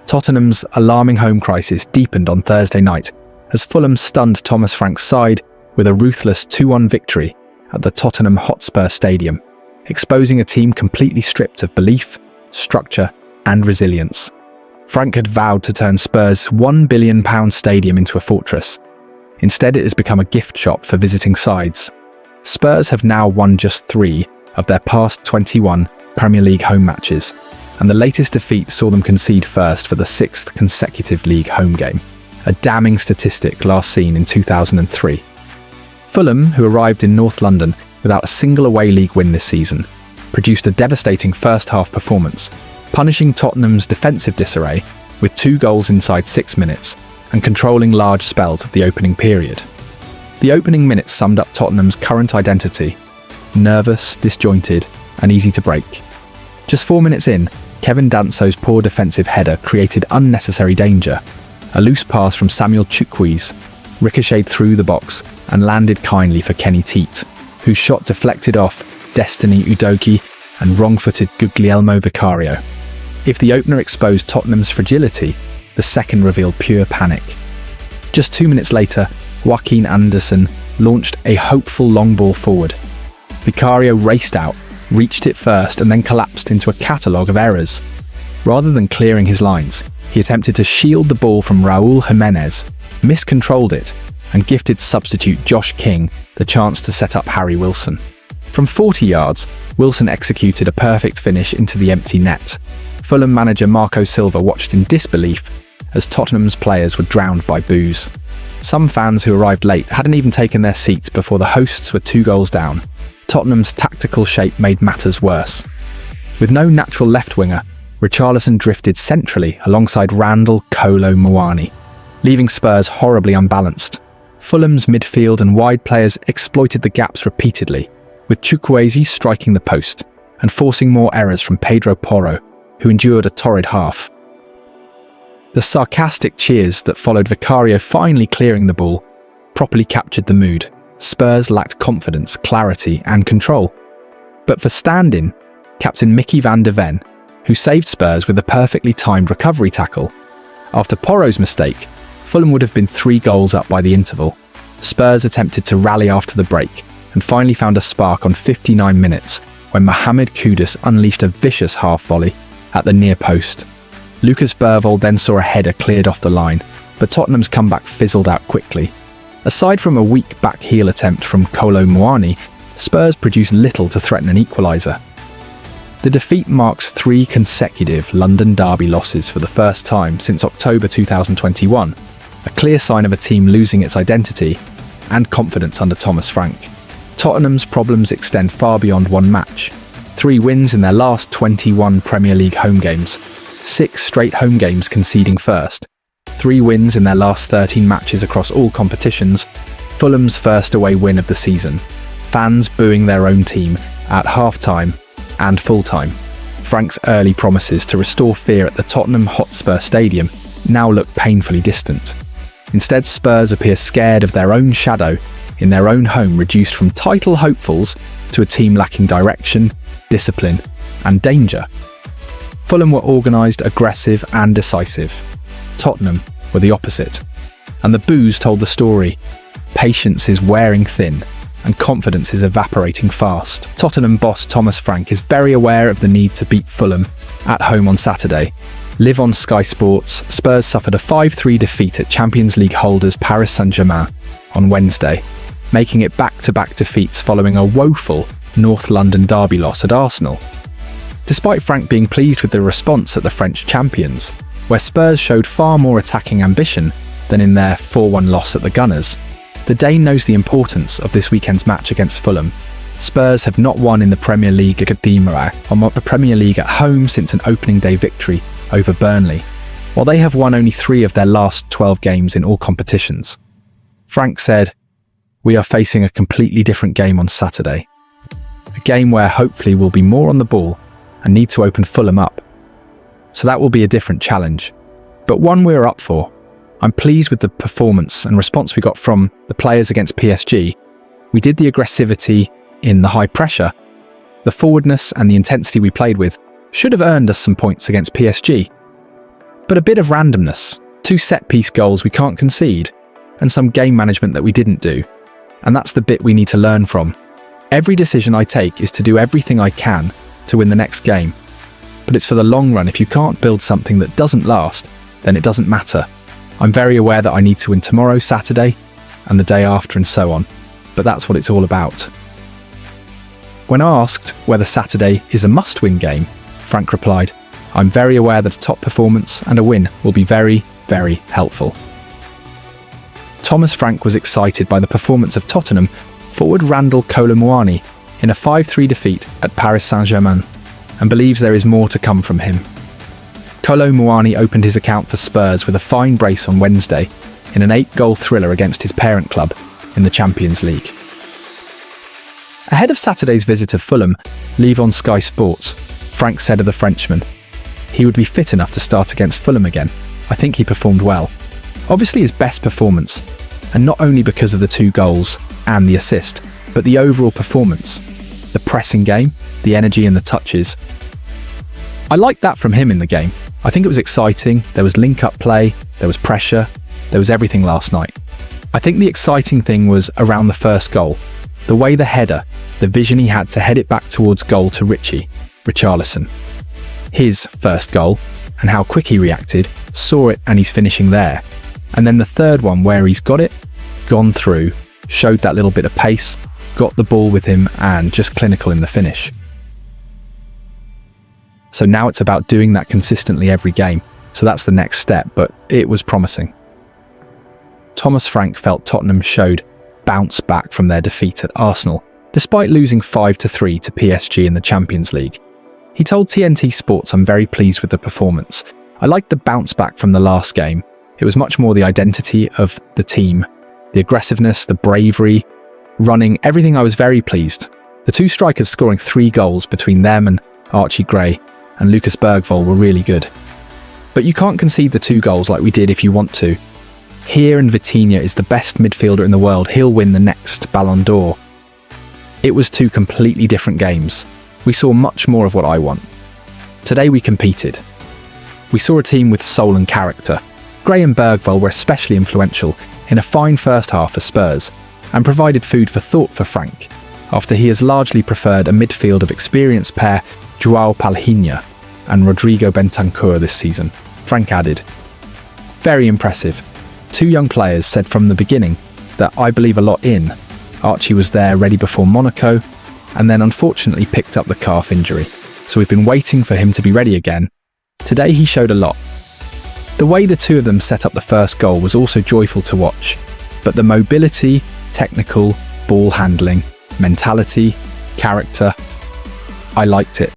Tottenham's alarming home crisis deepened on Thursday night as Fulham stunned Thomas Frank's side with a ruthless 2-1 victory at the Tottenham Hotspur Stadium, exposing a team completely stripped of belief, structure, and resilience. Frank had vowed to turn Spurs' £1 billion stadium into a fortress. Instead, it has become a gift shop for visiting sides. Spurs have now won just 3 of their past 21 Premier League home matches, and the latest defeat saw them concede first for the 6th consecutive league home game, a damning statistic last seen in 2003. Fulham, who arrived in North London without a single away league win this season, produced a devastating first-half performance, punishing Tottenham's defensive disarray with 2 goals inside 6 minutes and controlling large spells of the opening period. The opening minutes summed up Tottenham's current identity: nervous, disjointed, and easy to break. Just 4 minutes in, Kevin Danso's poor defensive header created unnecessary danger. A loose pass from Samuel COYS ricocheted through the box and landed kindly for Kenny Teat, whose shot deflected off Destiny Udogie and wrong-footed Guglielmo Vicario. If the opener exposed Tottenham's fragility, the second revealed pure panic. Just 2 minutes later, Joaquin Anderson launched a hopeful long ball forward. Vicario raced out, reached it first, and then collapsed into a catalogue of errors. Rather than clearing his lines, he attempted to shield the ball from Raul Jimenez, miscontrolled it, and gifted substitute Josh King the chance to set up Harry Wilson. From 40 yards, Wilson executed a perfect finish into the empty net. Fulham manager Marco Silva watched in disbelief as Tottenham's players were drowned by boos. Some fans who arrived late hadn't even taken their seats before the hosts were 2 goals down. Tottenham's tactical shape made matters worse. With no natural left winger, Richarlison drifted centrally alongside Randall Kolo Muani, leaving Spurs horribly unbalanced. Fulham's midfield and wide players exploited the gaps repeatedly, with Chukwueze striking the post and forcing more errors from Pedro Porro, who endured a torrid half. The sarcastic cheers that followed Vicario finally clearing the ball properly captured the mood. Spurs lacked confidence, clarity, and control. But for stand-in, captain Mickey van de Ven, who saved Spurs with a perfectly timed recovery tackle. After Porro's mistake, Fulham would have been 3 goals up by the interval. Spurs attempted to rally after the break and finally found a spark on 59 minutes when Mohamed Kudus unleashed a vicious half volley at the near post. Lucas Bervold then saw a header cleared off the line, but Tottenham's comeback fizzled out quickly. Aside from a weak back heel attempt from Kolo Muani, Spurs produced little to threaten an equaliser. The defeat marks 3 consecutive London derby losses for the first time since October 2021, a clear sign of a team losing its identity and confidence under Thomas Frank. Tottenham's problems extend far beyond one match. 3 wins in their last 21 Premier League home games, 6 straight home games conceding first, 3 wins in their last 13 matches across all competitions, Fulham's first away win of the season, fans booing their own team at half-time and full-time. Frank's early promises to restore fear at the Tottenham Hotspur Stadium now look painfully distant. Instead, Spurs appear scared of their own shadow in their own home, reduced from title hopefuls to a team lacking direction, discipline, and danger. Fulham were organised, aggressive, and decisive. Tottenham were the opposite. And the boos told the story. Patience is wearing thin, and confidence is evaporating fast. Tottenham boss Thomas Frank is very aware of the need to beat Fulham at home on Saturday. Live on Sky Sports, Spurs suffered a 5-3 defeat at Champions League holders Paris Saint-Germain on Wednesday, making it back-to-back defeats following a woeful North London derby loss at Arsenal. Despite Frank being pleased with the response at the French champions, where Spurs showed far more attacking ambition than in their 4-1 loss at the Gunners, the Dane knows the importance of this weekend's match against Fulham. Spurs have not won in the Premier League at home since an opening day victory over Burnley, while they have won only 3 of their last 12 games in all competitions. Frank said, "We are facing a completely different game on Saturday. A game where hopefully we'll be more on the ball and need to open Fulham up. So that will be a different challenge, but one we're up for. I'm pleased with the performance and response we got from the players against PSG. We did the aggressivity in the high pressure. The forwardness and the intensity we played with should have earned us some points against PSG. But a bit of randomness, 2 set-piece goals we can't concede, and some game management that we didn't do. And that's the bit we need to learn from. Every decision I take is to do everything I can to win the next game. But it's for the long run. If you can't build something that doesn't last, then it doesn't matter. I'm very aware that I need to win tomorrow, Saturday, and the day after and so on. But that's what it's all about. When asked whether Saturday is a must-win game, Frank replied, "I'm very aware that a top performance and a win will be very, very helpful." Thomas Frank was excited by the performance of Tottenham forward Randal Kolo Muani in a 5-3 defeat at Paris Saint-Germain, and believes there is more to come from him. Kolo Muani opened his account for Spurs with a fine brace on Wednesday in an 8-goal thriller against his parent club in the Champions League. Ahead of Saturday's visit to Fulham, live on Sky Sports, Frank said of the Frenchman, "He would be fit enough to start against Fulham again. I think he performed well. Obviously his best performance, and not only because of the 2 goals and the assist, but the overall performance. The pressing game, the energy and the touches. I liked that from him in the game. I think it was exciting, there was link-up play, there was pressure, there was everything last night. I think the exciting thing was around the first goal. The way the header, the vision he had to head it back towards goal to Richarlison. His first goal, and how quick he reacted, saw it and he's finishing there. And then the third one where he's got it, gone through, showed that little bit of pace, got the ball with him and just clinical in the finish. So now it's about doing that consistently every game. So that's the next step, but it was promising. Thomas Frank felt Tottenham showed bounce back from their defeat at Arsenal, despite losing 5-3 to PSG in the Champions League. He told TNT Sports, "I'm very pleased with the performance. I liked the bounce back from the last game. It was much more the identity of the team, the aggressiveness, the bravery, running, everything. I was very pleased. The 2 strikers scoring 3 goals between them and Archie Gray and Lucas Bergvall were really good. But you can't concede the 2 goals like we did if you want to. Here and Vitinha is the best midfielder in the world. He'll win the next Ballon d'Or." It was 2 completely different games. We saw much more of what I want. Today we competed. We saw a team with soul and character. Gray and Bergvall were especially influential in a fine first half for Spurs, and provided food for thought for Frank, after he has largely preferred a midfield of experienced pair João Palhinha and Rodrigo Bentancur this season. Frank added, "Very impressive. 2 young players said from the beginning that I believe a lot in. Archie was there ready before Monaco, and then unfortunately picked up the calf injury. So we've been waiting for him to be ready again. Today he showed a lot. The way the 2 of them set up the first goal was also joyful to watch, but the mobility, technical, ball handling, mentality, character, I liked it.